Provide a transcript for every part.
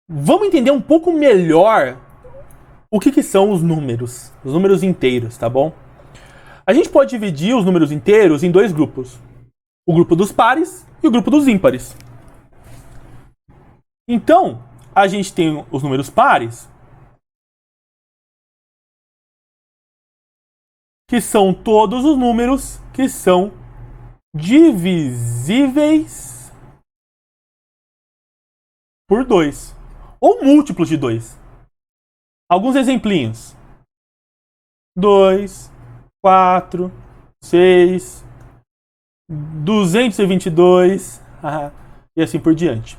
Vamos entender um pouco melhor o que são os números inteiros, tá bom? A gente pode dividir os números inteiros em dois grupos. O grupo dos pares e o grupo dos ímpares. Então, a gente tem os números pares, que são todos os números que são divisíveis por 2. Ou múltiplos de 2. Alguns exemplinhos. 2, 4, 6, 222, e assim por diante.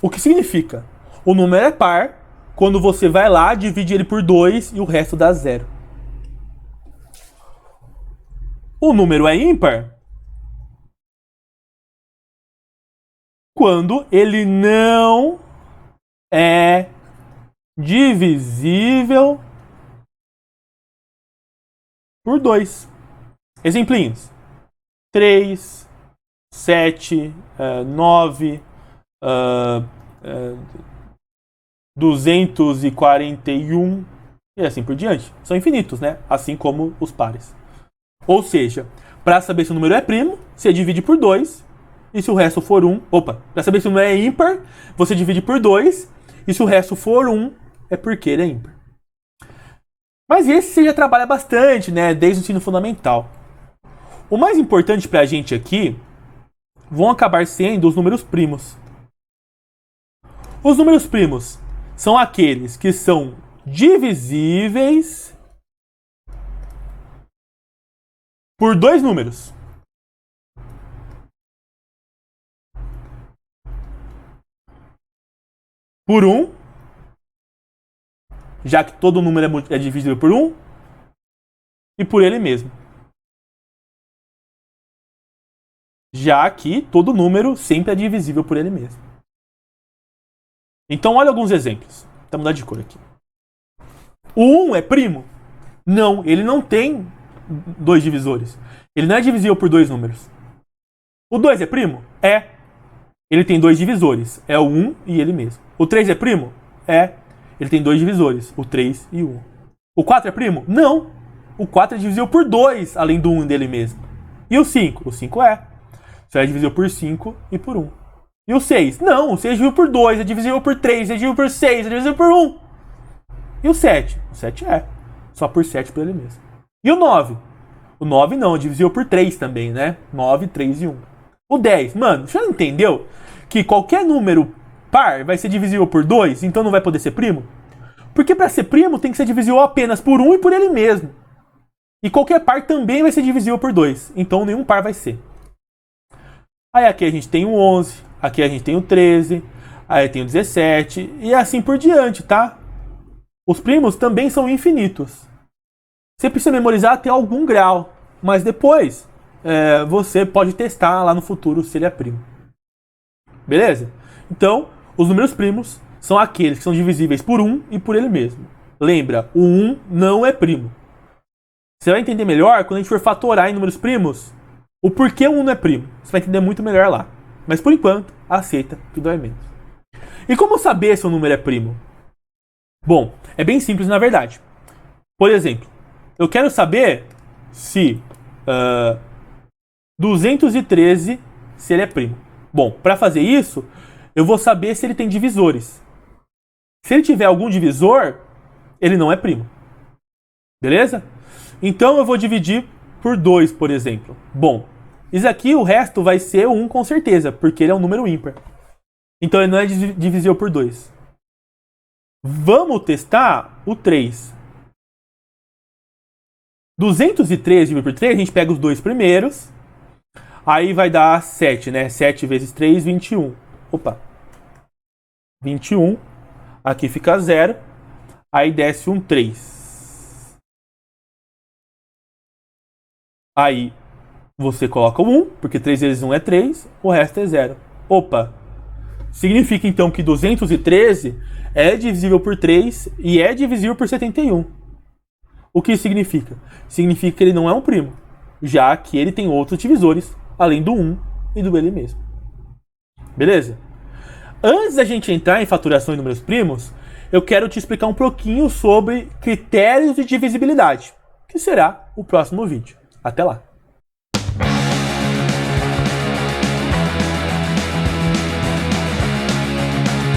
O que significa? O número é par quando você vai lá, divide ele por 2 e o resto dá 0. O número é ímpar quando ele não é divisível por 2. Exemplinhos. 3, 7, 9, 241 e assim por diante. São infinitos, né? Assim como os pares. Ou seja, para saber se o número é primo, você divide por 2. E se o resto for 1... para saber se o número é ímpar, você divide por 2. E se o resto for 1, é porque ele é ímpar. Mas esse você já trabalha bastante, né? Desde o ensino fundamental. O mais importante pra gente aqui vão acabar sendo os números primos. Os números primos são aqueles que são divisíveis por 2 números. Por 1, já que todo número é divisível por 1, e por ele mesmo. Já que todo número sempre é divisível por ele mesmo. Então, olha alguns exemplos. Vamos mudar de cor aqui. O 1 é primo? Não, ele não tem 2 divisores. Ele não é divisível por 2 números. O 2 é primo? É. Ele tem 2 divisores. É o 1 e ele mesmo. O 3 é primo? É. Ele tem 2 divisores. O 3 e o 1. O 4 é primo? Não. O 4 é divisível por 2, além do 1 dele mesmo. E o 5? O 5 é. Só é divisível por 5 e por 1. E o 6? Não, o 6 é divisível por 2, é divisível por 3, é divisível por 6, é divisível por 1. E o 7? O 7 é. Só por 7 por ele mesmo. E o 9? O 9 não, é divisível por 3 também, né? 9, 3 e 1. O 10? Mano, você já entendeu que qualquer número par vai ser divisível por 2, então não vai poder ser primo? Porque para ser primo tem que ser divisível apenas por 1 e por ele mesmo. E qualquer par também vai ser divisível por 2, então nenhum par vai ser. Aí aqui a gente tem o 11, aqui a gente tem o 13, aí tem o 17 e assim por diante, tá? Os primos também são infinitos. Você precisa memorizar até algum grau, mas depois você pode testar lá no futuro se ele é primo. Beleza? Então, os números primos são aqueles que são divisíveis por 1 e por ele mesmo. Lembra, o 1 não é primo. Você vai entender melhor quando a gente for fatorar em números primos o porquê o 1 não é primo. Você vai entender muito melhor lá. Mas por enquanto, aceita que dói menos. E como saber se o número é primo? Bom, é bem simples na verdade. Por exemplo, eu quero saber se 213 se ele é primo. Bom, para fazer isso, eu vou saber se ele tem divisores. Se ele tiver algum divisor, ele não é primo. Beleza? Então eu vou dividir por 2, por exemplo. Bom, isso aqui o resto vai ser 1 com certeza, porque ele é um número ímpar. Então ele não é divisível por 2. Vamos testar o 3. 213 dividido por 3, a gente pega os dois primeiros. Aí vai dar 7, né? 7 vezes 3, 21. Opa. 21. Aqui fica 0. Aí desce um 3. Aí você coloca o 1, porque 3 vezes 1 é 3. O resto é 0. Opa. Significa então que 213 é divisível por 3 e é divisível por 71. O que significa? Significa que ele não é um primo, já que ele tem outros divisores, além do 1 e do ele mesmo. Beleza? Antes da gente entrar em faturação e números primos, eu quero te explicar um pouquinho sobre critérios de divisibilidade, que será o próximo vídeo. Até lá!